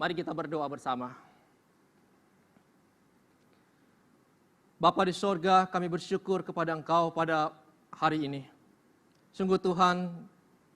Mari kita berdoa bersama. Bapa di sorga, kami bersyukur kepada Engkau pada hari ini. Sungguh Tuhan,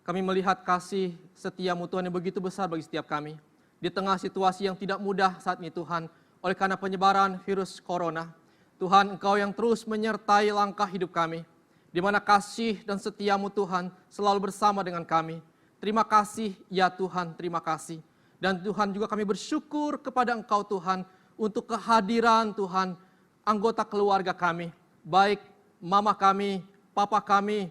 kami melihat kasih setia-Mu Tuhan yang begitu besar bagi setiap kami. Di tengah situasi yang tidak mudah saat ini Tuhan, oleh karena penyebaran virus corona, Tuhan Engkau yang terus menyertai langkah hidup kami, di mana kasih dan setia-Mu Tuhan selalu bersama dengan kami. Terima kasih ya Tuhan, terima kasih. Dan Tuhan juga kami bersyukur kepada Engkau Tuhan, untuk kehadiran Tuhan, anggota keluarga kami, baik mama kami, papa kami,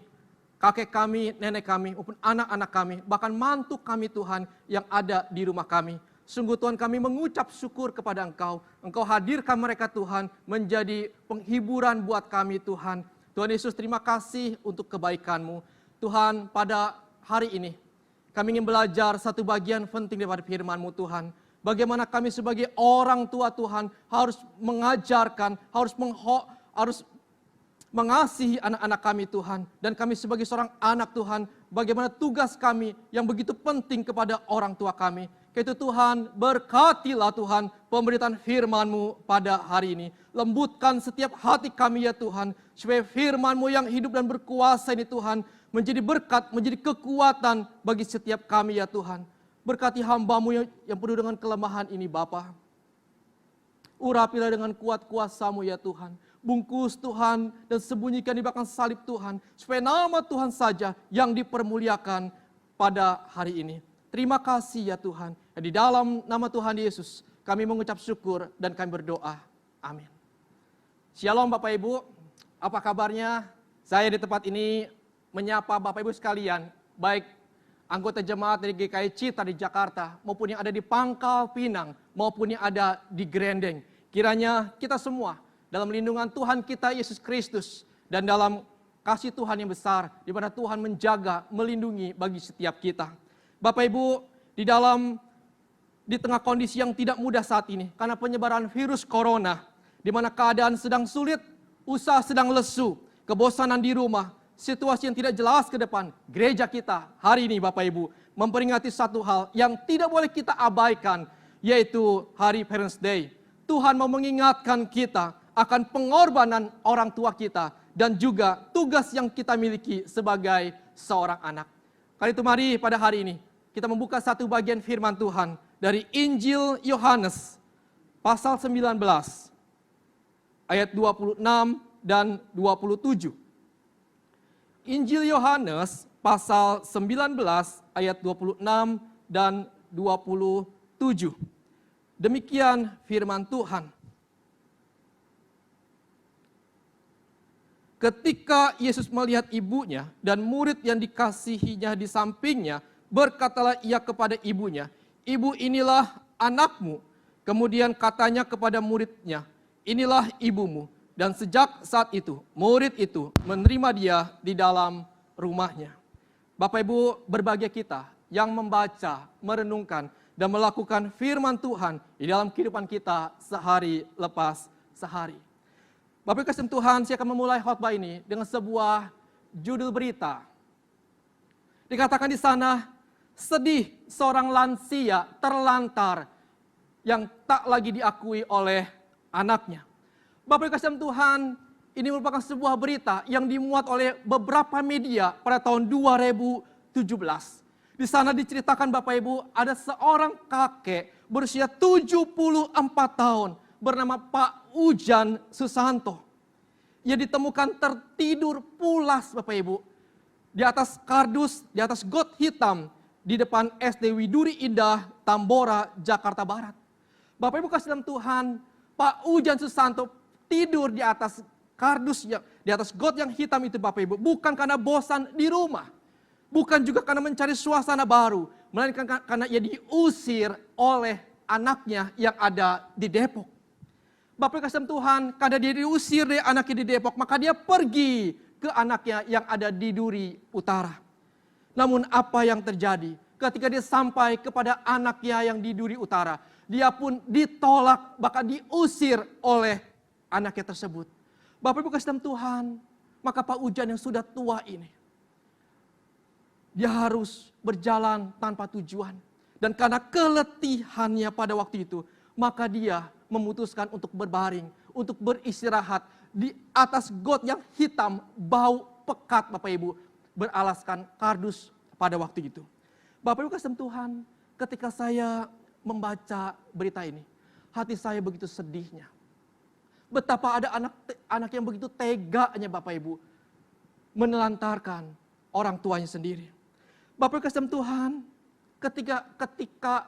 kakek kami, nenek kami, maupun anak-anak kami, bahkan mantu kami Tuhan yang ada di rumah kami. Sungguh Tuhan kami mengucap syukur kepada Engkau. Engkau hadirkan mereka Tuhan menjadi penghiburan buat kami Tuhan. Tuhan Yesus terima kasih untuk kebaikan-Mu. Tuhan pada hari ini kami ingin belajar satu bagian penting daripada firman-Mu Tuhan. Bagaimana kami sebagai orang tua Tuhan harus mengajarkan, harus mengasihi anak-anak kami Tuhan. Dan kami sebagai seorang anak Tuhan, bagaimana tugas kami yang begitu penting kepada orang tua kami. Karena itu Tuhan, berkatilah Tuhan pemberitaan firman-Mu pada hari ini. Lembutkan setiap hati kami ya Tuhan, supaya firman-Mu yang hidup dan berkuasa ini Tuhan, menjadi berkat, menjadi kekuatan bagi setiap kami ya Tuhan. Berkati hamba-Mu yang penuh dengan kelemahan ini Bapa. Urapilah dengan kuat kuasa-Mu ya Tuhan. Bungkus Tuhan dan sembunyikan di belakang salib Tuhan. Supaya nama Tuhan saja yang dipermuliakan pada hari ini. Terima kasih ya Tuhan. Dan di dalam nama Tuhan Yesus kami mengucap syukur dan kami berdoa. Amin. Shalom Bapak Ibu. Apa kabarnya? Saya di tempat ini menyapa Bapak Ibu sekalian. Baik anggota jemaat dari GKI Cita di Jakarta, maupun yang ada di Pangkal Pinang, maupun yang ada di Grendeng. Kiranya kita semua dalam lindungan Tuhan kita Yesus Kristus, dan dalam kasih Tuhan yang besar, di mana Tuhan menjaga, melindungi bagi setiap kita. Bapak Ibu, di tengah kondisi yang tidak mudah saat ini, karena penyebaran virus corona, di mana keadaan sedang sulit, usaha sedang lesu, kebosanan di rumah, situasi yang tidak jelas ke depan, gereja kita hari ini Bapak Ibu memperingati satu hal yang tidak boleh kita abaikan, yaitu Hari Parents Day. Tuhan mau mengingatkan kita akan pengorbanan orang tua kita dan juga tugas yang kita miliki sebagai seorang anak. Karena itu mari pada hari ini kita membuka satu bagian firman Tuhan dari Injil Yohanes pasal 19 ayat 26 dan 27. Injil Yohanes pasal 19 ayat 26 dan 27. Demikian firman Tuhan. Ketika Yesus melihat ibunya dan murid yang dikasihinya di sampingnya, berkatalah ia kepada ibunya, "Ibu, inilah anakmu." Kemudian katanya kepada muridnya, "Inilah ibumu." Dan sejak saat itu, murid itu menerima dia di dalam rumahnya. Bapak Ibu, berbahagia kita yang membaca, merenungkan, dan melakukan firman Tuhan di dalam kehidupan kita sehari lepas sehari. Bapak Ibu kasih Tuhan, saya akan memulai khotbah ini dengan sebuah judul berita. Dikatakan di sana, sedih seorang lansia terlantar yang tak lagi diakui oleh anaknya. Bapak Ibu kasih Tuhan, ini merupakan sebuah berita yang dimuat oleh beberapa media pada tahun 2017. Di sana diceritakan Bapak Ibu, ada seorang kakek berusia 74 tahun bernama Pak Ujan Susanto. Ia ditemukan tertidur pulas Bapak Ibu di atas kardus, di atas got hitam di depan SD Widuri Indah, Tambora, Jakarta Barat. Bapak Ibu kasih dalam Tuhan, Pak Ujan Susanto tidur di atas kardus, di atas got yang hitam itu Bapak Ibu, bukan karena bosan di rumah, bukan juga karena mencari suasana baru, melainkan karena ia diusir oleh anaknya yang ada di Depok. Bapak Ibu kasih Tuhan, karena dia diusir dari anaknya di Depok, maka dia pergi ke anaknya yang ada di Duri Utara. Namun apa yang terjadi ketika dia sampai kepada anaknya yang di Duri Utara, dia pun ditolak, bahkan diusir oleh anaknya tersebut. Bapak Ibu kasih dalam Tuhan, maka Pak Ujan yang sudah tua ini, dia harus berjalan tanpa tujuan. Dan karena keletihannya pada waktu itu, maka dia memutuskan untuk berbaring, untuk beristirahat di atas got yang hitam, bau pekat Bapak Ibu, beralaskan kardus pada waktu itu. Bapak Ibu kasih Tuhan, ketika saya membaca berita ini, hati saya begitu sedihnya. Betapa ada anak yang begitu teganya Bapak Ibu menelantarkan orang tuanya sendiri. Bapak Ibu kasih Tuhan, ketika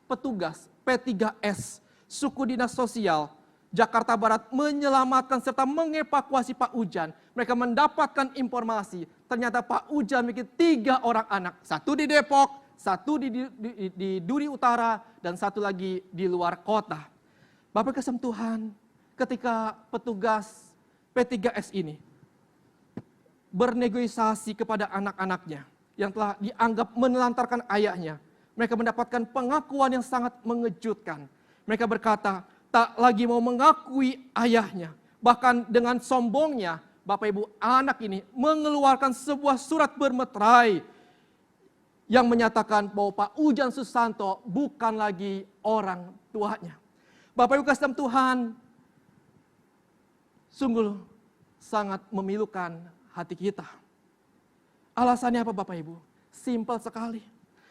petugas P3S suku dinas sosial Jakarta Barat menyelamatkan serta mengevakuasi Pak Ujan, mereka mendapatkan informasi ternyata Pak Ujan memiliki 3 orang anak, satu di Depok, satu di Duri Utara, dan satu lagi di luar kota. Bapak kasih Tuhan, ketika petugas P3S ini bernegosiasi kepada anak-anaknya yang telah dianggap menelantarkan ayahnya, mereka mendapatkan pengakuan yang sangat mengejutkan. Mereka berkata, tak lagi mau mengakui ayahnya. Bahkan dengan sombongnya, Bapak Ibu, anak ini mengeluarkan sebuah surat bermeterai yang menyatakan bahwa Pak Ujan Susanto bukan lagi orang tuanya. Bapak Ibu kasih Tuhan, sungguh sangat memilukan hati kita. Alasannya apa Bapak Ibu? Simpel sekali.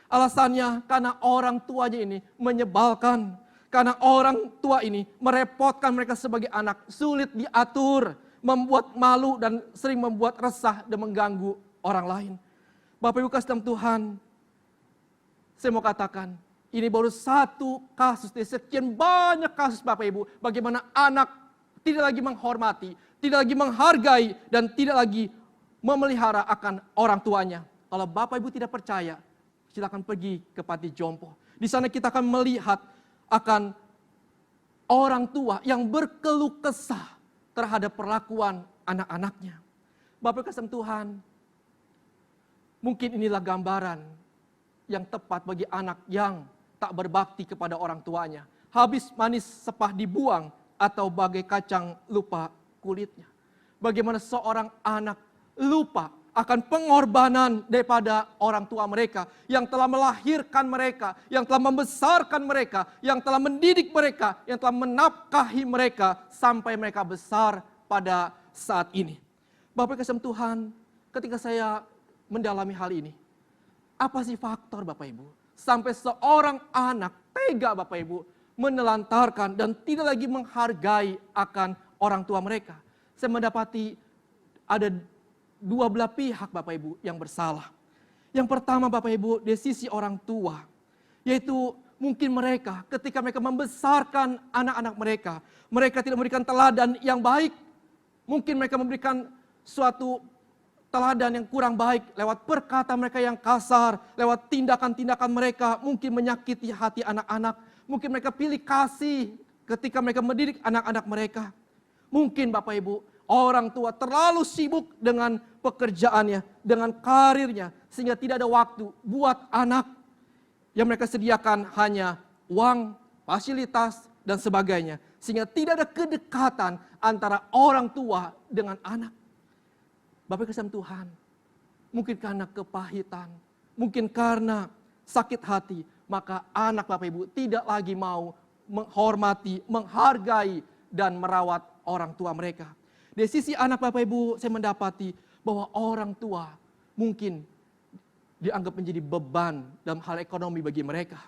Alasannya karena orang tuanya ini menyebalkan. Karena orang tua ini merepotkan mereka sebagai anak. Sulit diatur, membuat malu dan sering membuat resah dan mengganggu orang lain. Bapak Ibu kasih Tuhan, saya mau katakan, ini baru satu kasus dari sekian banyak kasus Bapak Ibu. Bagaimana anak tidak lagi menghormati, tidak lagi menghargai, dan tidak lagi memelihara akan orang tuanya. Kalau Bapak Ibu tidak percaya, silakan pergi ke panti jompo. Di sana kita akan melihat akan orang tua yang berkeluh kesah terhadap perlakuan anak-anaknya. Bapak kasih Tuhan, mungkin inilah gambaran yang tepat bagi anak yang tak berbakti kepada orang tuanya. Habis manis sepah dibuang atau bagai kacang lupa kulitnya. Bagaimana seorang anak lupa akan pengorbanan daripada orang tua mereka yang telah melahirkan mereka, yang telah membesarkan mereka, yang telah mendidik mereka, yang telah menafkahi mereka sampai mereka besar pada saat ini. Bapak kasih Tuhan, ketika saya mendalami hal ini, apa sih faktor Bapak Ibu sampai seorang anak tega Bapak Ibu menelantarkan dan tidak lagi menghargai akan orang tua mereka? Saya mendapati ada dua belah pihak Bapak Ibu yang bersalah. Yang pertama Bapak Ibu dari sisi orang tua, yaitu mungkin mereka ketika mereka membesarkan anak-anak mereka, mereka tidak memberikan teladan yang baik. Mungkin mereka memberikan suatu teladan yang kurang baik lewat perkataan mereka yang kasar, lewat tindakan-tindakan mereka mungkin menyakiti hati anak-anak. Mungkin mereka pilih kasih ketika mereka mendidik anak-anak mereka. Mungkin Bapak Ibu, orang tua terlalu sibuk dengan pekerjaannya, dengan karirnya, sehingga tidak ada waktu buat anak. Yang mereka sediakan hanya uang, fasilitas, dan sebagainya. Sehingga tidak ada kedekatan antara orang tua dengan anak. Bapak kasih Tuhan, mungkin karena kepahitan, mungkin karena sakit hati, maka anak Bapak Ibu tidak lagi mau menghormati, menghargai, dan merawat orang tua mereka. Dari sisi anak Bapak Ibu, saya mendapati bahwa orang tua mungkin dianggap menjadi beban dalam hal ekonomi bagi mereka.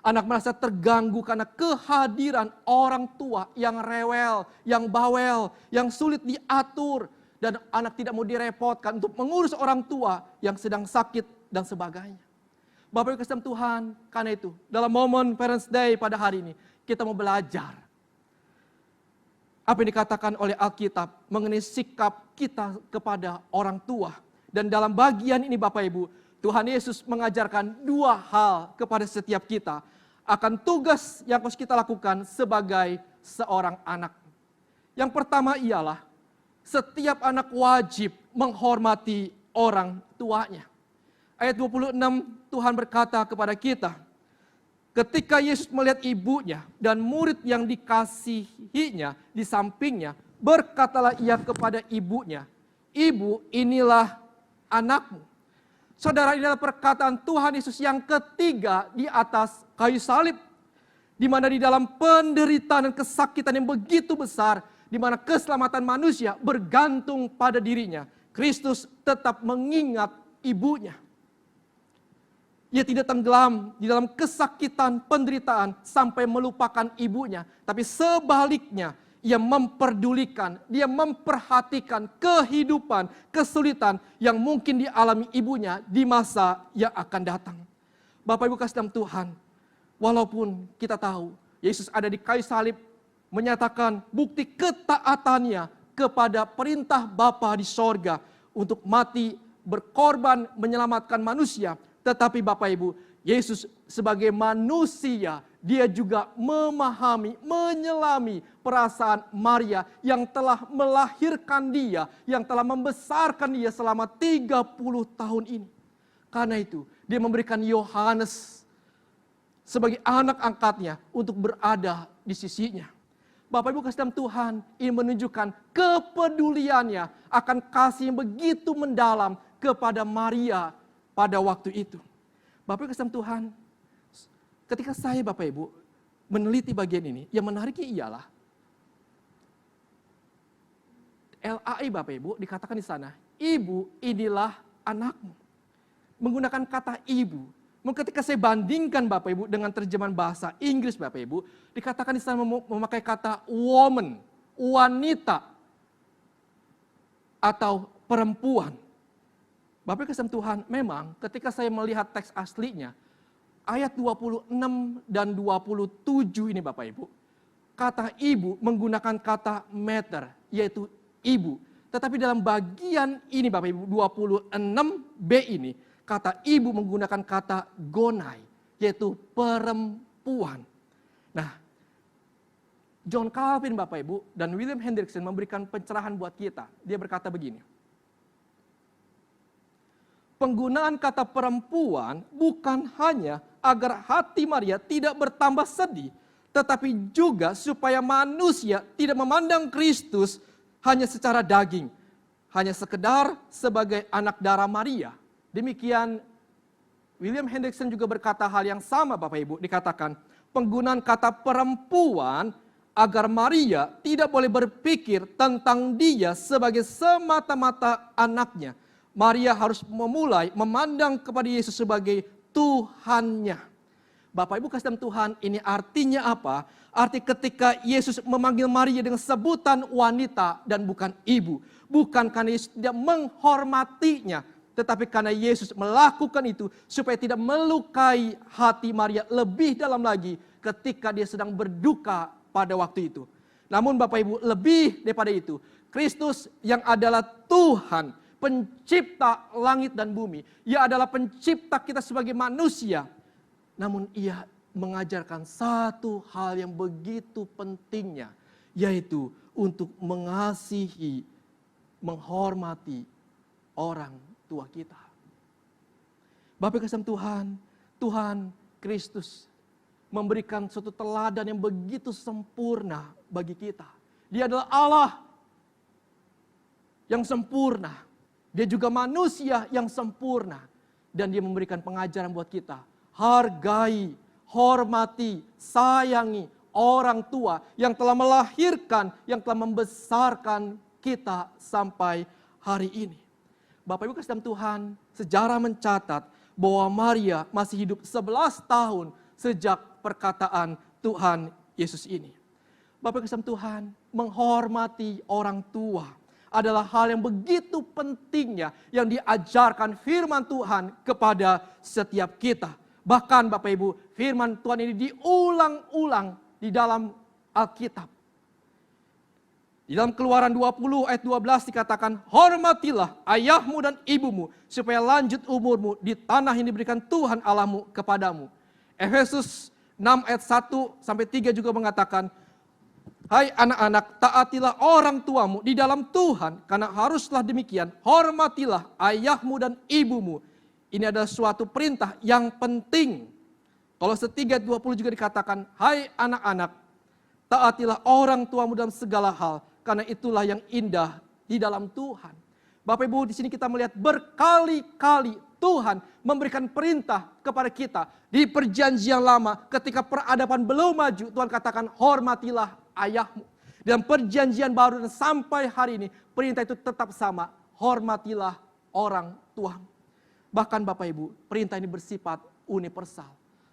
Anak merasa terganggu karena kehadiran orang tua yang rewel, yang bawel, yang sulit diatur. Dan anak tidak mau direpotkan untuk mengurus orang tua yang sedang sakit dan sebagainya. Bapak Ibu kasih Tuhan, karena itu dalam momen Parents Day pada hari ini, kita mau belajar apa yang dikatakan oleh Alkitab mengenai sikap kita kepada orang tua. Dan dalam bagian ini Bapak Ibu, Tuhan Yesus mengajarkan dua hal kepada setiap kita akan tugas yang harus kita lakukan sebagai seorang anak. Yang pertama ialah setiap anak wajib menghormati orang tuanya. Ayat 26 Tuhan berkata kepada kita, ketika Yesus melihat ibunya dan murid yang dikasihinya di sampingnya, berkatalah ia kepada ibunya, "Ibu, inilah anakmu." Saudara, ini adalah perkataan Tuhan Yesus yang ketiga di atas kayu salib. Di mana di dalam penderitaan dan kesakitan yang begitu besar, di mana keselamatan manusia bergantung pada dirinya, Kristus tetap mengingat ibunya. Ia tidak tenggelam di dalam kesakitan, penderitaan sampai melupakan ibunya. Tapi sebaliknya, ia memperdulikan, dia memperhatikan kehidupan, kesulitan yang mungkin dialami ibunya di masa yang akan datang. Bapak Ibu kasih dalam Tuhan, walaupun kita tahu Yesus ada di kayu salib, menyatakan bukti ketaatannya kepada perintah Bapa di sorga untuk mati, berkorban, menyelamatkan manusia. Tetapi Bapak Ibu, Yesus sebagai manusia, dia juga memahami, menyelami perasaan Maria yang telah melahirkan dia, yang telah membesarkan dia selama 30 tahun ini. Karena itu, dia memberikan Yohanes sebagai anak angkatnya untuk berada di sisinya. Bapak Ibu kasih dalam Tuhan, ini menunjukkan kepeduliannya akan kasih yang begitu mendalam kepada Maria pada waktu itu. Bapak Ibu kasih dalam Tuhan, ketika saya Bapak Ibu meneliti bagian ini, yang menariknya ialah LAI Bapak Ibu dikatakan di sana, ibu inilah anakmu. Menggunakan kata ibu. Ketika saya bandingkan Bapak Ibu dengan terjemahan bahasa Inggris Bapak Ibu, dikatakan di sana memakai kata woman, wanita, atau perempuan. Bapak Ibu kasih Tuhan, memang ketika saya melihat teks aslinya, ayat 26 dan 27 ini Bapak Ibu, kata ibu menggunakan kata mater, yaitu ibu. Tetapi dalam bagian ini Bapak Ibu, 26b ini, kata ibu menggunakan kata gonai, yaitu perempuan. Nah, John Calvin Bapak Ibu dan William Hendrickson memberikan pencerahan buat kita. Dia berkata begini, penggunaan kata perempuan bukan hanya agar hati Maria tidak bertambah sedih, tetapi juga supaya manusia tidak memandang Kristus hanya secara daging, hanya sekedar sebagai anak darah Maria. Demikian William Hendrickson juga berkata hal yang sama Bapak Ibu, dikatakan penggunaan kata perempuan agar Maria tidak boleh berpikir tentang dia sebagai semata-mata anaknya. Maria harus memulai memandang kepada Yesus sebagai Tuhannya. Bapak Ibu kasih dalam Tuhan, ini artinya apa? Arti ketika Yesus memanggil Maria dengan sebutan wanita dan bukan ibu. Bukan karena Yesus tidak menghormatinya, tetapi karena Yesus melakukan itu supaya tidak melukai hati Maria lebih dalam lagi ketika dia sedang berduka pada waktu itu. Namun Bapak Ibu, lebih daripada itu, Kristus yang adalah Tuhan, pencipta langit dan bumi. Ia adalah pencipta kita sebagai manusia. Namun ia mengajarkan satu hal yang begitu pentingnya, yaitu untuk mengasihi, menghormati orang tua kita. Bapak kasih Tuhan, Tuhan Kristus memberikan suatu teladan yang begitu sempurna bagi kita. Dia adalah Allah yang sempurna. Dia juga manusia yang sempurna. Dan dia memberikan pengajaran buat kita. Hargai, hormati, sayangi orang tua yang telah melahirkan, yang telah membesarkan kita sampai hari ini. Bapak Ibu kasih dalam Tuhan, sejarah mencatat bahwa Maria masih hidup 11 tahun sejak perkataan Tuhan Yesus ini. Bapak Ibu kasih dalam Tuhan, menghormati orang tua adalah hal yang begitu pentingnya yang diajarkan firman Tuhan kepada setiap kita. Bahkan Bapak Ibu, firman Tuhan ini diulang-ulang di dalam Alkitab. Di dalam Keluaran 20 ayat 12 dikatakan, hormatilah ayahmu dan ibumu supaya lanjut umurmu di tanah yang diberikan Tuhan Allahmu kepadamu. Efesus 6 ayat 1-3 juga mengatakan, hai anak-anak, taatilah orang tuamu di dalam Tuhan, karena haruslah demikian, hormatilah ayahmu dan ibumu. Ini adalah suatu perintah yang penting. Kolose 3:20 juga dikatakan, hai anak-anak, taatilah orang tuamu dalam segala hal, karena itulah yang indah di dalam Tuhan. Bapak Ibu, di sini kita melihat berkali-kali Tuhan memberikan perintah kepada kita di perjanjian lama ketika peradaban belum maju. Tuhan katakan hormatilah ayahmu. Dalam perjanjian baru dan sampai hari ini perintah itu tetap sama. Hormatilah orang tuamu. Bahkan Bapak Ibu, perintah ini bersifat universal.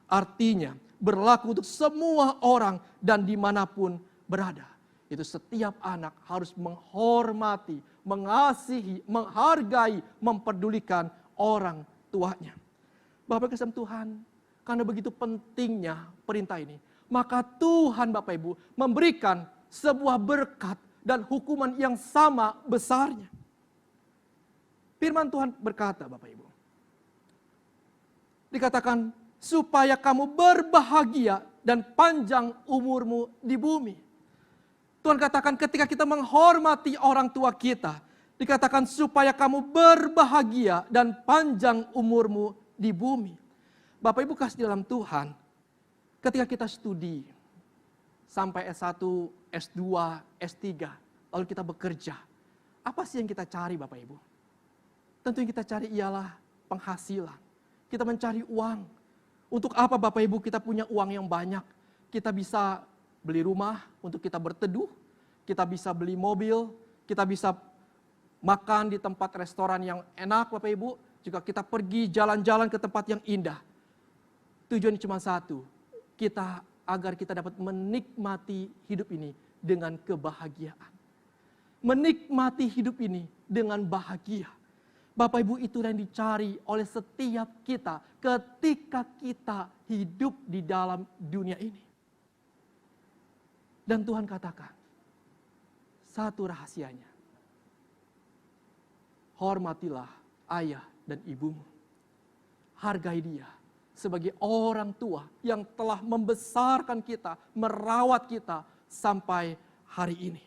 Artinya berlaku untuk semua orang dan dimanapun berada. Itu setiap anak harus menghormati, mengasihi, menghargai, memperdulikan orang tuanya. Bapak kasih Tuhan, karena begitu pentingnya perintah ini, maka Tuhan Bapak Ibu memberikan sebuah berkat dan hukuman yang sama besarnya. Firman Tuhan berkata Bapak Ibu, dikatakan supaya kamu berbahagia dan panjang umurmu di bumi. Tuhan katakan ketika kita menghormati orang tua kita, dikatakan supaya kamu berbahagia dan panjang umurmu di bumi. Bapak Ibu kasih dalam Tuhan, ketika kita studi sampai S1, S2, S3, lalu kita bekerja, apa sih yang kita cari Bapak Ibu? Tentu yang kita cari ialah penghasilan. Kita mencari uang. Untuk apa Bapak Ibu kita punya uang yang banyak? Kita bisa beli rumah untuk kita berteduh. Kita bisa beli mobil. Kita bisa makan di tempat restoran yang enak Bapak Ibu. Juga kita pergi jalan-jalan ke tempat yang indah. Tujuannya cuma satu. Agar kita dapat menikmati hidup ini dengan kebahagiaan. Menikmati hidup ini dengan bahagia. Bapak Ibu, itulah yang dicari oleh setiap kita ketika kita hidup di dalam dunia ini. Dan Tuhan katakan, satu rahasianya, hormatilah ayah dan ibumu. Hargai dia sebagai orang tua yang telah membesarkan kita, merawat kita sampai hari ini.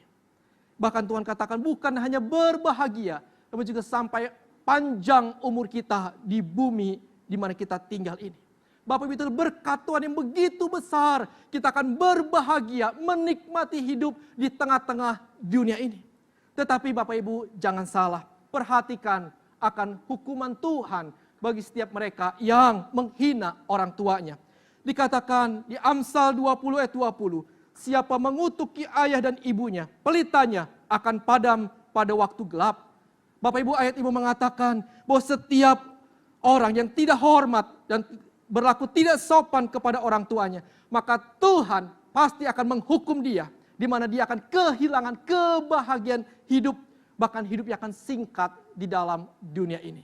Bahkan Tuhan katakan bukan hanya berbahagia, tapi juga sampai panjang umur kita di bumi di mana kita tinggal ini. Bapak Ibu, itu berkat Tuhan yang begitu besar. Kita akan berbahagia menikmati hidup di tengah-tengah dunia ini. Tetapi Bapak Ibu jangan salah. Perhatikan akan hukuman Tuhan bagi setiap mereka yang menghina orang tuanya. Dikatakan di Amsal 20 ayat 20. Siapa mengutuki ayah dan ibunya, pelitanya akan padam pada waktu gelap. Bapak Ibu, ayat Ibu mengatakan bahwa setiap orang yang tidak hormat dan berlaku tidak sopan kepada orang tuanya, maka Tuhan pasti akan menghukum dia, di mana dia akan kehilangan kebahagiaan hidup, bahkan hidupnya akan singkat di dalam dunia ini.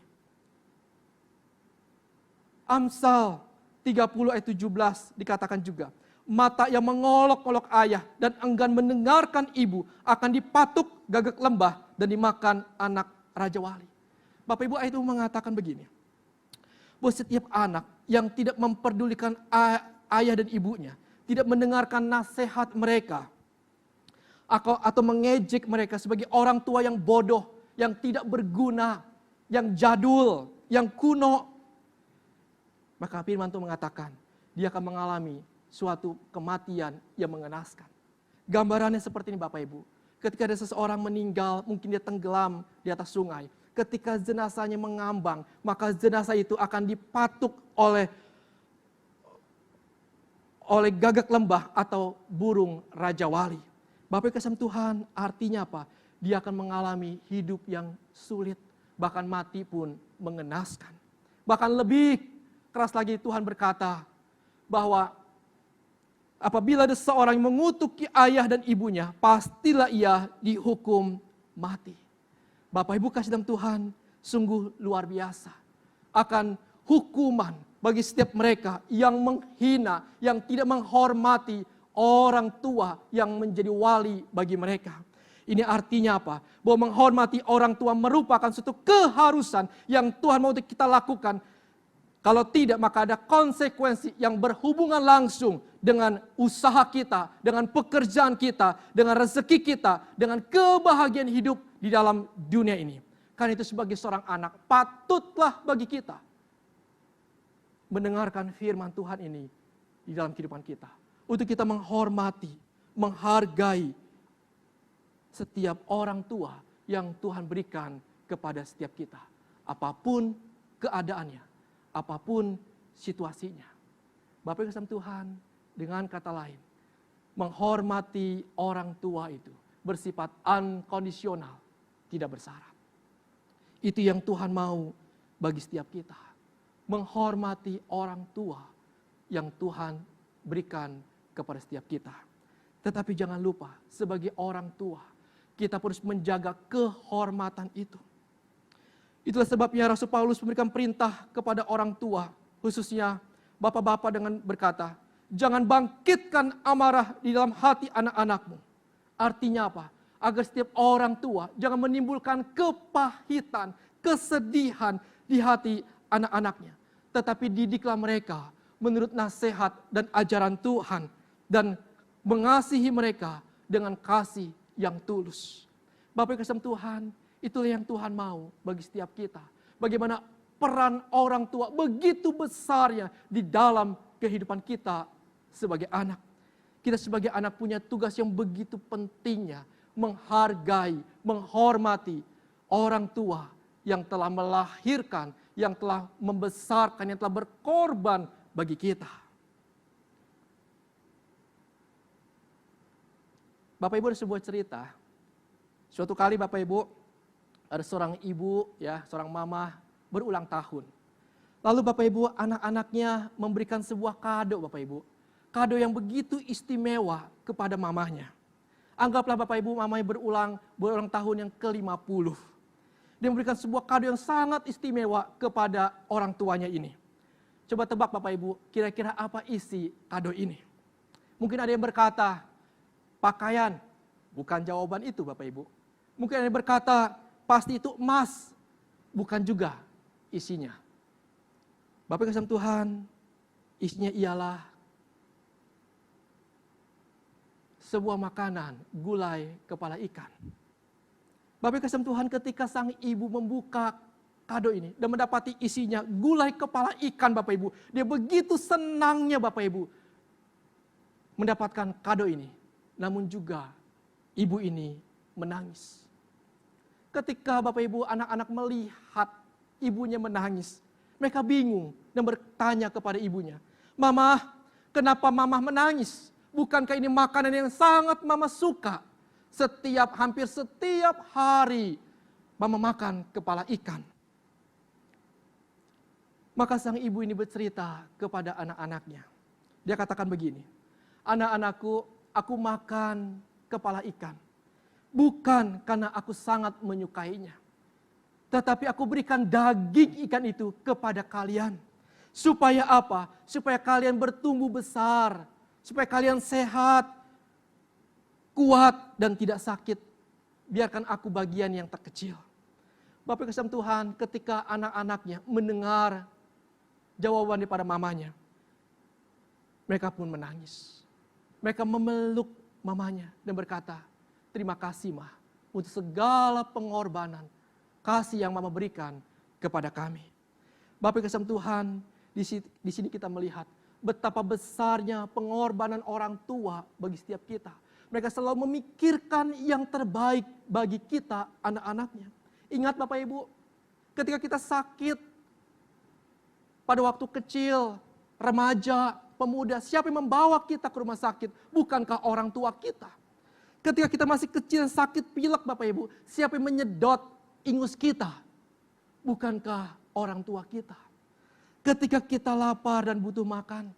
Amsal 30 ayat 17 dikatakan juga, mata yang mengolok-olok ayah dan enggan mendengarkan ibu akan dipatuk gagak lembah dan dimakan anak Raja Wali. Bapak Ibu, ayat itu mengatakan begini, bahwa setiap anak yang tidak memperdulikan ayah dan ibunya, tidak mendengarkan nasihat mereka, atau mengejek mereka sebagai orang tua yang bodoh, yang tidak berguna, yang jadul, yang kuno, maka firman Tuhan mengatakan, dia akan mengalami suatu kematian yang mengenaskan. Gambarannya seperti ini Bapak Ibu. Ketika ada seseorang meninggal, mungkin dia tenggelam di atas sungai. Ketika jenazahnya mengambang, maka jenazah itu akan dipatuk oleh gagak lembah atau burung Raja Wali. Bapak Ibu kasih Tuhan, artinya apa? Dia akan mengalami hidup yang sulit, bahkan mati pun mengenaskan. Bahkan lebih keras lagi Tuhan berkata bahwa apabila ada seorang yang mengutuki ayah dan ibunya, pastilah ia dihukum mati. Bapak Ibu kasih dalam Tuhan, sungguh luar biasa. Akan hukuman bagi setiap mereka yang menghina, yang tidak menghormati orang tua yang menjadi wali bagi mereka. Ini artinya apa? Bahwa menghormati orang tua merupakan suatu keharusan yang Tuhan mau kita lakukan. Kalau tidak, maka ada konsekuensi yang berhubungan langsung dengan usaha kita, dengan pekerjaan kita, dengan rezeki kita, dengan kebahagiaan hidup di dalam dunia ini. Karena itu sebagai seorang anak, patutlah bagi kita mendengarkan firman Tuhan ini di dalam kehidupan kita. Untuk kita menghormati, menghargai setiap orang tua yang Tuhan berikan kepada setiap kita. Apapun keadaannya, apapun situasinya. Bapak Ibu kasih Tuhan, dengan kata lain, menghormati orang tua itu bersifat unkondisional, tidak bersyarat. Itu yang Tuhan mau bagi setiap kita. Menghormati orang tua yang Tuhan berikan kepada setiap kita. Tetapi jangan lupa, sebagai orang tua, kita harus menjaga kehormatan itu. Itulah sebabnya Rasul Paulus memberikan perintah kepada orang tua, khususnya bapak-bapak dengan berkata, jangan bangkitkan amarah di dalam hati anak-anakmu. Artinya apa? Agar setiap orang tua jangan menimbulkan kepahitan, kesedihan di hati anak-anaknya. Tetapi didiklah mereka menurut nasihat dan ajaran Tuhan. Dan mengasihi mereka dengan kasih yang tulus. Bapak Ibu kasih Tuhan, itulah yang Tuhan mau bagi setiap kita. Bagaimana peran orang tua begitu besarnya di dalam kehidupan kita sebagai anak. Kita sebagai anak punya tugas yang begitu pentingnya. Menghargai, menghormati orang tua yang telah melahirkan, yang telah membesarkan, yang telah berkorban bagi kita. Bapak Ibu ada sebuah cerita. Suatu kali Bapak Ibu ada seorang ibu, ya, seorang mama berulang tahun. Lalu Bapak Ibu anak-anaknya memberikan sebuah kado Bapak Ibu. Kado yang begitu istimewa kepada mamahnya. Anggaplah Bapak Ibu mamanya berulang tahun yang ke-50. Dia memberikan sebuah kado yang sangat istimewa kepada orang tuanya ini. Coba tebak Bapak Ibu, kira-kira apa isi kado ini? Mungkin ada yang berkata, pakaian. Bukan jawaban itu Bapak Ibu. Mungkin ada yang berkata, pasti itu emas. Bukan juga isinya. Bapak kasih Tuhan, isinya ialah sebuah makanan, gulai kepala ikan. Bapak kasih Tuhan, ketika sang ibu membuka kado ini dan mendapati isinya gulai kepala ikan Bapak Ibu. Dia begitu senangnya Bapak Ibu mendapatkan kado ini. Namun juga ibu ini menangis. Ketika Bapak Ibu anak-anak melihat ibunya menangis, mereka bingung dan bertanya kepada ibunya, "Mama, kenapa Mama menangis? Bukankah ini makanan yang sangat Mama suka? Hampir setiap hari Mama makan kepala ikan." Maka sang ibu ini bercerita kepada anak-anaknya. Dia katakan begini, "Anak-anakku, aku makan kepala ikan. Bukan karena aku sangat menyukainya. Tetapi aku berikan daging ikan itu kepada kalian. Supaya apa? Supaya kalian bertumbuh besar. Supaya kalian sehat, kuat, dan tidak sakit. Biarkan aku bagian yang terkecil." Bapak kasih Tuhan, ketika anak-anaknya mendengar jawaban daripada mamanya, mereka pun menangis. Mereka memeluk mamanya dan berkata, "Terima kasih Ma, untuk segala pengorbanan, kasih yang Mama berikan kepada kami." Bapak kasih Tuhan, di sini kita melihat betapa besarnya pengorbanan orang tua bagi setiap kita. Mereka selalu memikirkan yang terbaik bagi kita, anak-anaknya. Ingat Bapak Ibu, ketika kita sakit, pada waktu kecil, remaja, pemuda, siapa yang membawa kita ke rumah sakit? Bukankah orang tua kita? Ketika kita masih kecil sakit pilek Bapak Ibu, siapa yang menyedot ingus kita? Bukankah orang tua kita? Ketika kita lapar dan butuh makan,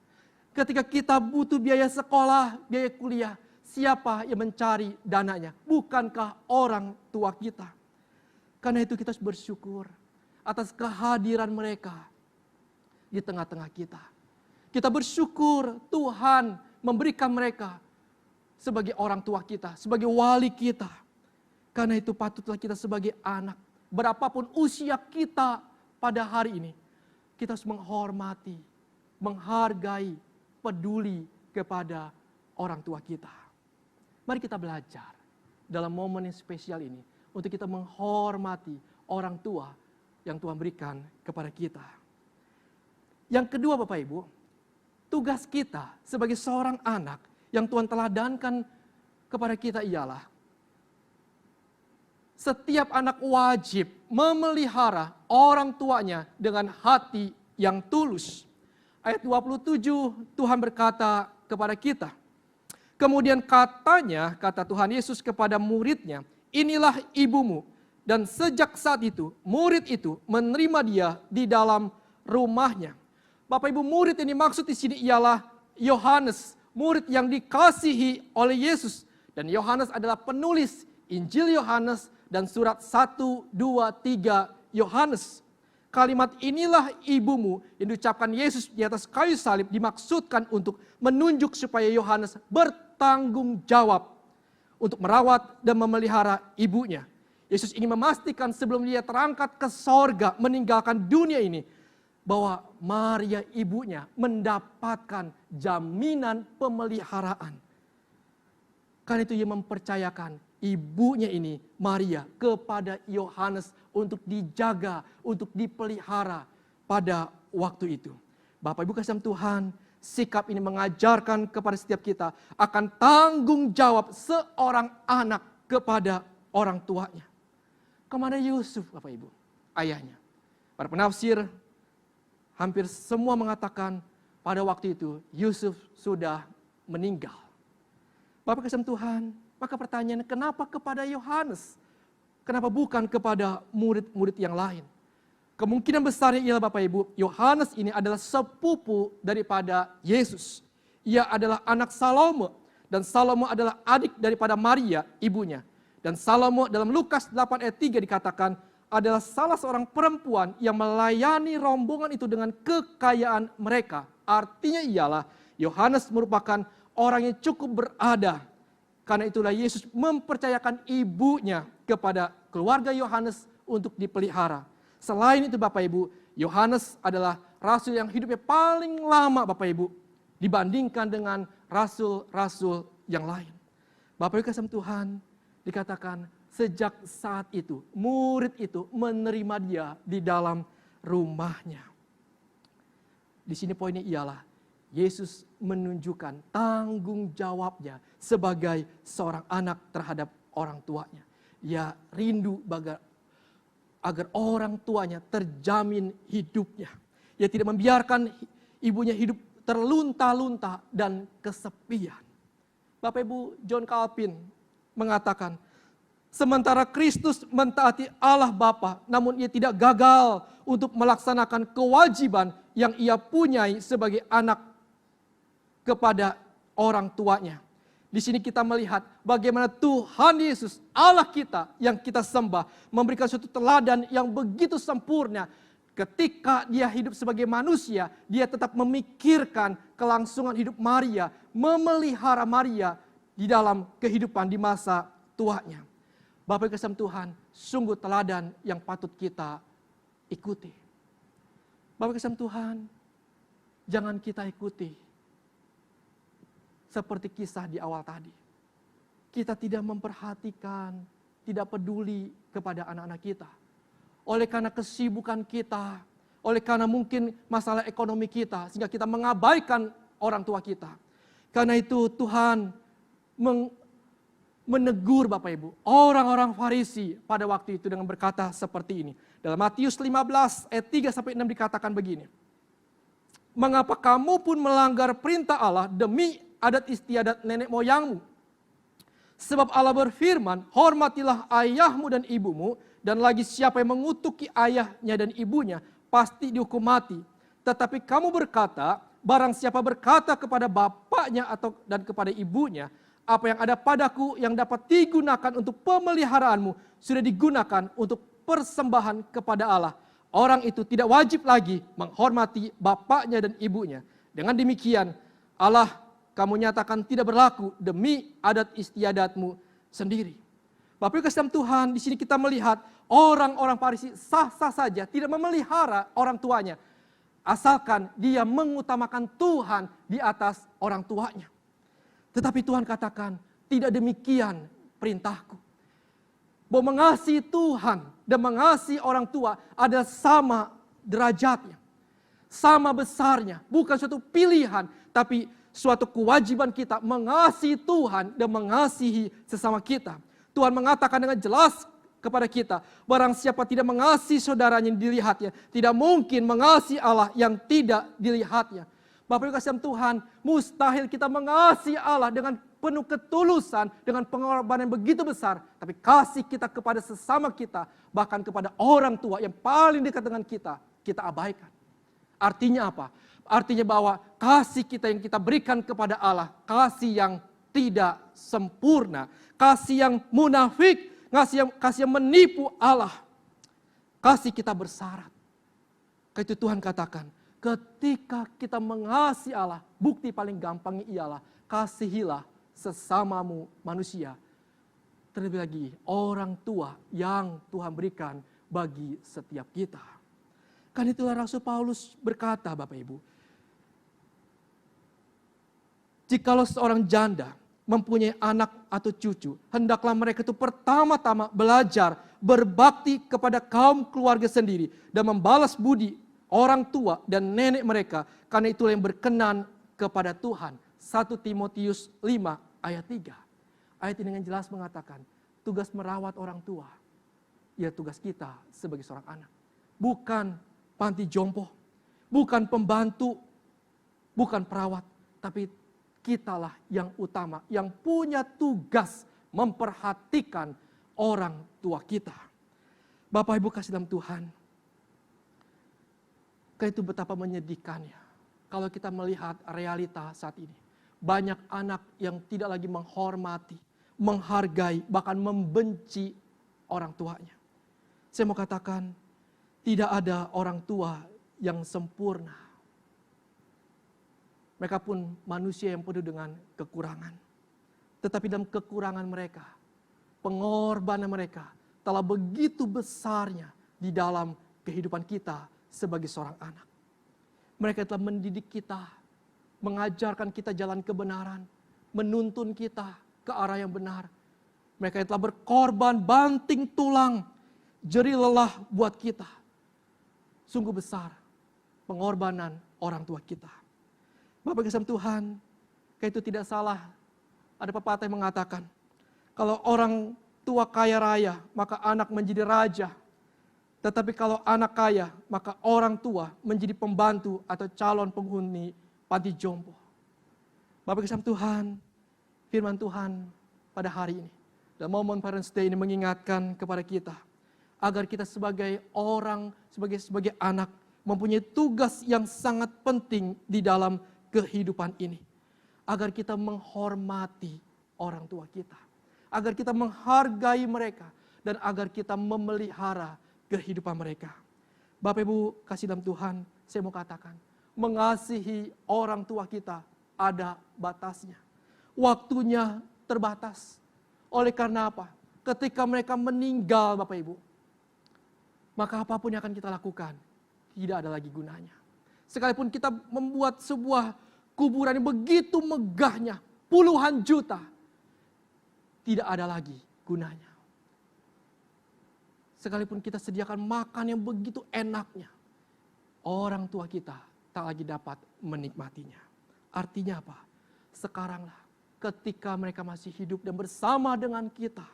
ketika kita butuh biaya sekolah, biaya kuliah, siapa yang mencari dananya? Bukankah orang tua kita? Karena itu kita harus bersyukur atas kehadiran mereka di tengah-tengah kita. Kita bersyukur Tuhan memberikan mereka sebagai orang tua kita, sebagai wali kita. Karena itu patutlah kita sebagai anak, berapapun usia kita pada hari ini, kita harus menghormati, menghargai, peduli kepada orang tua kita. Mari kita belajar dalam momen yang spesial ini untuk kita menghormati orang tua yang Tuhan berikan kepada kita. Yang kedua Bapak Ibu, tugas kita sebagai seorang anak yang Tuhan teladankan kepada kita ialah Setiap anak wajib memelihara orang tuanya dengan hati yang tulus. Ayat 27 Tuhan berkata kepada kita. Kemudian katanya, kata Tuhan Yesus kepada muridnya, inilah ibumu. Dan sejak saat itu, murid itu menerima dia di dalam rumahnya. Bapak Ibu, murid ini maksud di sini ialah Yohanes, murid yang dikasihi oleh Yesus. Dan Yohanes adalah penulis Injil Yohanes dan surat 1, 2, 3 Yohanes. Kalimat inilah ibumu yang diucapkan Yesus di atas kayu salib dimaksudkan untuk menunjuk supaya Yohanes bertanggung jawab untuk merawat dan memelihara ibunya. Yesus ingin memastikan sebelum dia terangkat ke sorga meninggalkan dunia ini, bahwa Maria ibunya mendapatkan jaminan pemeliharaan. Karena itu ia mempercayakan ibunya ini, Maria, kepada Yohanes untuk dijaga, untuk dipelihara pada waktu itu. Bapak Ibu kasih Tuhan, sikap ini mengajarkan kepada setiap kita akan tanggung jawab seorang anak kepada orang tuanya. Kemana Yusuf, Bapak Ibu? Ayahnya. Para penafsir hampir semua mengatakan pada waktu itu Yusuf sudah meninggal. Bapak kasih Tuhan, maka pertanyaannya kenapa kepada Yohanes? Kenapa bukan kepada murid-murid yang lain? Kemungkinan besarnya ialah Bapak Ibu, Yohanes ini adalah sepupu daripada Yesus. Ia adalah anak Salomo, dan Salomo adalah adik daripada Maria, ibunya. Dan Salomo dalam Lukas 8 ayat 3 dikatakan adalah salah seorang perempuan yang melayani rombongan itu dengan kekayaan mereka. Artinya ialah Yohanes merupakan orang yang cukup berada. Karena itulah Yesus mempercayakan ibunya kepada keluarga Yohanes untuk dipelihara. Selain itu Bapak Ibu, Yohanes adalah rasul yang hidupnya paling lama Bapak Ibu, dibandingkan dengan rasul-rasul yang lain. Bapak Ibu kasih Tuhan, dikatakan sejak saat itu murid itu menerima dia di dalam rumahnya. Di sini poinnya ialah Yesus menunjukkan tanggung jawabnya sebagai seorang anak terhadap orang tuanya. Ia rindu agar orang tuanya terjamin hidupnya. Ia tidak membiarkan ibunya hidup terlunta-lunta dan kesepian. Bapak Ibu, John Calvin mengatakan, sementara Kristus mentaati Allah Bapa, namun ia tidak gagal untuk melaksanakan kewajiban yang ia punyai sebagai anak kepada orang tuanya. Di sini kita melihat bagaimana Tuhan Yesus, Allah kita yang kita sembah, memberikan suatu teladan yang begitu sempurna. Ketika dia hidup sebagai manusia, dia tetap memikirkan kelangsungan hidup Maria, memelihara Maria di dalam kehidupan di masa tuanya. Bapak Ibu kasih Tuhan, sungguh teladan yang patut kita ikuti. Bapak Ibu kasih Tuhan, jangan kita ikuti seperti kisah di awal tadi. Kita tidak memperhatikan, tidak peduli kepada anak-anak kita. Oleh karena kesibukan kita, oleh karena mungkin masalah ekonomi kita, sehingga kita mengabaikan orang tua kita. Karena itu Tuhan menegur Bapak Ibu, orang-orang Farisi pada waktu itu dengan berkata seperti ini. Dalam Matius 15 ayat 3-6 dikatakan begini. Mengapa kamu pun melanggar perintah Allah demi adat istiadat nenek moyangmu? Sebab Allah berfirman, hormatilah ayahmu dan ibumu, dan lagi siapa yang mengutuki ayahnya dan ibunya, pasti dihukum mati. Tetapi kamu berkata, barang siapa berkata kepada bapaknya dan kepada ibunya, apa yang ada padaku yang dapat digunakan untuk pemeliharaanmu, sudah digunakan untuk persembahan kepada Allah. Orang itu tidak wajib lagi menghormati bapaknya dan ibunya. Dengan demikian, Allah kamu nyatakan tidak berlaku demi adat istiadatmu sendiri. Bapak Ibu kasih Tuhan, di sini kita melihat orang-orang Farisi sah-sah saja tidak memelihara orang tuanya, asalkan dia mengutamakan Tuhan di atas orang tuanya. Tetapi Tuhan katakan, tidak demikian perintahku. Bahwa mengasihi Tuhan dan mengasihi orang tua adalah sama derajatnya, sama besarnya, bukan suatu pilihan, tapi suatu kewajiban kita mengasihi Tuhan dan mengasihi sesama kita. Tuhan mengatakan dengan jelas kepada kita. Barang siapa tidak mengasihi saudaranya yang dilihatnya, tidak mungkin mengasihi Allah yang tidak dilihatnya. Bapak Ibu kasih Tuhan, mustahil kita mengasihi Allah dengan penuh ketulusan, dengan pengorbanan yang begitu besar. Tapi kasih kita kepada sesama kita, bahkan kepada orang tua yang paling dekat dengan kita abaikan. Artinya apa? Artinya bahwa kasih kita yang kita berikan kepada Allah, kasih yang tidak sempurna, kasih yang munafik, kasih yang menipu Allah. Kasih kita bersyarat. Karena itu Tuhan katakan, ketika kita mengasihi Allah, bukti paling gampangnya ialah kasihilah sesamamu manusia. Terlebih lagi orang tua yang Tuhan berikan bagi setiap kita. Kan itulah Rasul Paulus berkata, Bapak Ibu, jikalau seorang janda mempunyai anak atau cucu, hendaklah mereka itu pertama-tama belajar berbakti kepada kaum keluarga sendiri dan membalas budi orang tua dan nenek mereka, karena itulah yang berkenan kepada Tuhan. 1 Timotius 5 ayat 3. Ayat ini dengan jelas mengatakan, tugas merawat orang tua, ya tugas kita sebagai seorang anak. Bukan panti jompo, bukan pembantu, bukan perawat, tapi kitalah yang utama, yang punya tugas memperhatikan orang tua kita. Bapak Ibu kasih dalam Tuhan, itu betapa menyedihkannya kalau kita melihat realita saat ini. Banyak anak yang tidak lagi menghormati, menghargai, bahkan membenci orang tuanya. Saya mau katakan, tidak ada orang tua yang sempurna. Mereka pun manusia yang penuh dengan kekurangan. Tetapi dalam kekurangan mereka, pengorbanan mereka telah begitu besarnya di dalam kehidupan kita sebagai seorang anak. Mereka telah mendidik kita, mengajarkan kita jalan kebenaran, menuntun kita ke arah yang benar. Mereka telah berkorban banting tulang, jerih lelah buat kita. Sungguh besar pengorbanan orang tua kita. Bapak kasih Tuhan, kayak itu tidak salah. Ada pepatah yang mengatakan, kalau orang tua kaya raya, maka anak menjadi raja. Tetapi kalau anak kaya, maka orang tua menjadi pembantu atau calon penghuni panti jompo. Bapak kasih Tuhan, firman Tuhan pada hari ini, dan momen Parents Day ini mengingatkan kepada kita, agar kita sebagai orang, sebagai anak, mempunyai tugas yang sangat penting di dalam kehidupan ini. Agar kita menghormati orang tua kita. Agar kita menghargai mereka. Dan agar kita memelihara kehidupan mereka. Bapak Ibu kasih dalam Tuhan, saya mau katakan, mengasihi orang tua kita ada batasnya. Waktunya terbatas. Oleh karena apa? Ketika mereka meninggal Bapak Ibu, maka apapun yang akan kita lakukan, tidak ada lagi gunanya. Sekalipun kita membuat sebuah kuburan yang begitu megahnya, puluhan juta, tidak ada lagi gunanya. Sekalipun kita sediakan makan yang begitu enaknya, orang tua kita tak lagi dapat menikmatinya. Artinya apa? Sekaranglah ketika mereka masih hidup dan bersama dengan kita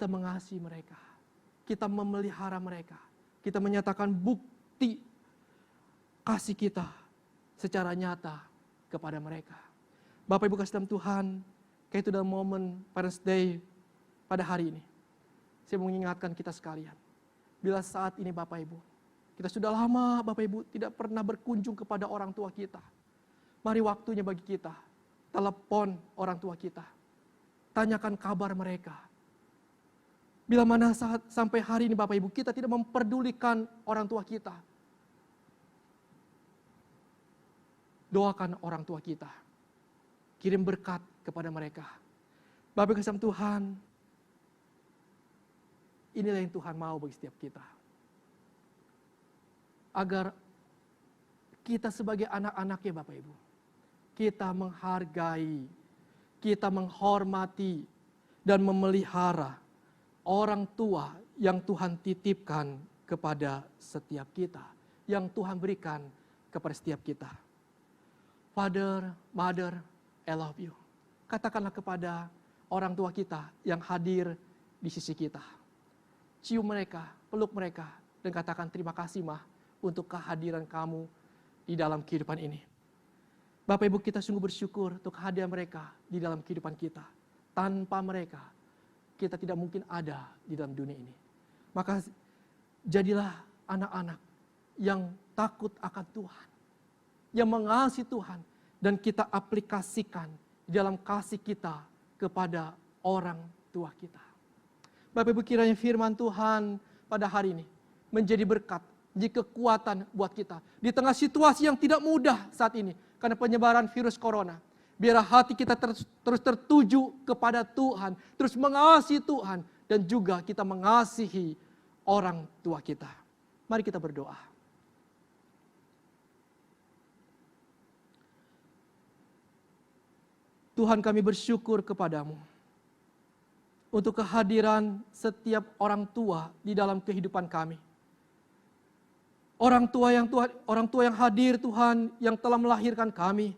mengasihi mereka, kita memelihara mereka, kita menyatakan bukti kasih kita secara nyata kepada mereka. Bapak Ibu kasih dalam Tuhan, kayak itu dalam momen Parents Day pada hari ini, saya mengingatkan kita sekalian, bila saat ini Bapak Ibu, kita sudah lama Bapak Ibu tidak pernah berkunjung kepada orang tua kita. Mari waktunya bagi kita, telepon orang tua kita, tanyakan kabar mereka. Bila mana saat sampai hari ini Bapak Ibu kita tidak memperdulikan orang tua kita, doakan orang tua kita. Kirim berkat kepada mereka. Bapak kasih Tuhan, inilah yang Tuhan mau bagi setiap kita. Agar kita sebagai anak-anaknya Bapak Ibu, kita menghargai, kita menghormati, dan memelihara orang tua yang Tuhan titipkan kepada setiap kita. Yang Tuhan berikan kepada setiap kita. Father, Mother, I love you. Katakanlah kepada orang tua kita yang hadir di sisi kita. Cium mereka, peluk mereka, dan katakan terima kasih Mah untuk kehadiran kamu di dalam kehidupan ini. Bapak Ibu, kita sungguh bersyukur untuk kehadiran mereka di dalam kehidupan kita. Tanpa mereka, kita tidak mungkin ada di dalam dunia ini. Maka jadilah anak-anak yang takut akan Tuhan, yang mengasihi Tuhan, dan kita aplikasikan di dalam kasih kita kepada orang tua kita. Bapak Ibu, kiranya firman Tuhan pada hari ini menjadi berkat, menjadi kekuatan buat kita. Di tengah situasi yang tidak mudah saat ini, karena penyebaran virus corona. Biar hati kita terus tertuju kepada Tuhan, terus mengasihi Tuhan, dan juga kita mengasihi orang tua kita. Mari kita berdoa. Tuhan, kami bersyukur kepadamu untuk kehadiran setiap orang tua di dalam kehidupan kami. Orang tua yang hadir Tuhan, yang telah melahirkan kami,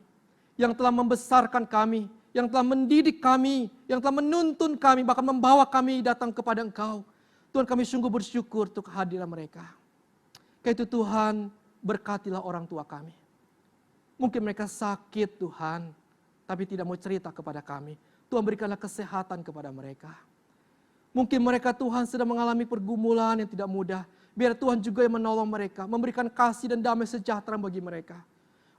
yang telah membesarkan kami, yang telah mendidik kami, yang telah menuntun kami, bahkan membawa kami datang kepada Engkau. Tuhan, kami sungguh bersyukur untuk kehadiran mereka. Karena itu Tuhan, berkatilah orang tua kami. Mungkin mereka sakit Tuhan, tapi tidak mau cerita kepada kami. Tuhan, berikanlah kesehatan kepada mereka. Mungkin mereka Tuhan sedang mengalami pergumulan yang tidak mudah. Biar Tuhan juga yang menolong mereka, memberikan kasih dan damai sejahtera bagi mereka.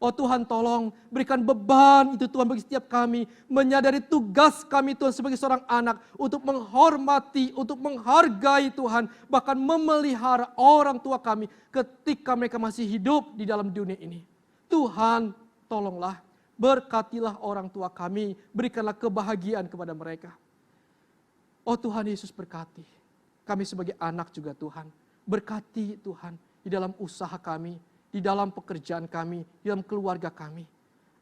Oh Tuhan, tolong berikan beban itu Tuhan bagi setiap kami. Menyadari tugas kami Tuhan sebagai seorang anak untuk menghormati, untuk menghargai Tuhan. Bahkan memelihara orang tua kami ketika mereka masih hidup di dalam dunia ini. Tuhan, tolonglah, berkatilah orang tua kami. Berikanlah kebahagiaan kepada mereka. Oh Tuhan Yesus, berkati kami sebagai anak juga Tuhan. Berkati Tuhan di dalam usaha kami, di dalam pekerjaan kami, di dalam keluarga kami.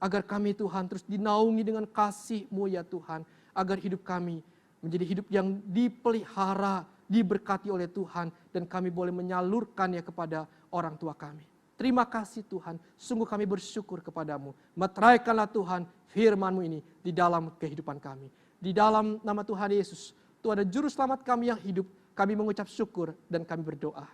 Agar kami Tuhan terus dinaungi dengan kasih-Mu ya Tuhan. Agar hidup kami menjadi hidup yang dipelihara, diberkati oleh Tuhan. Dan kami boleh menyalurkannya kepada orang tua kami. Terima kasih Tuhan, sungguh kami bersyukur kepadamu. Meteraikanlah Tuhan firman-Mu ini di dalam kehidupan kami. Di dalam nama Tuhan Yesus, Tuhan dan Juru Selamat kami yang hidup, kami mengucap syukur dan kami berdoa.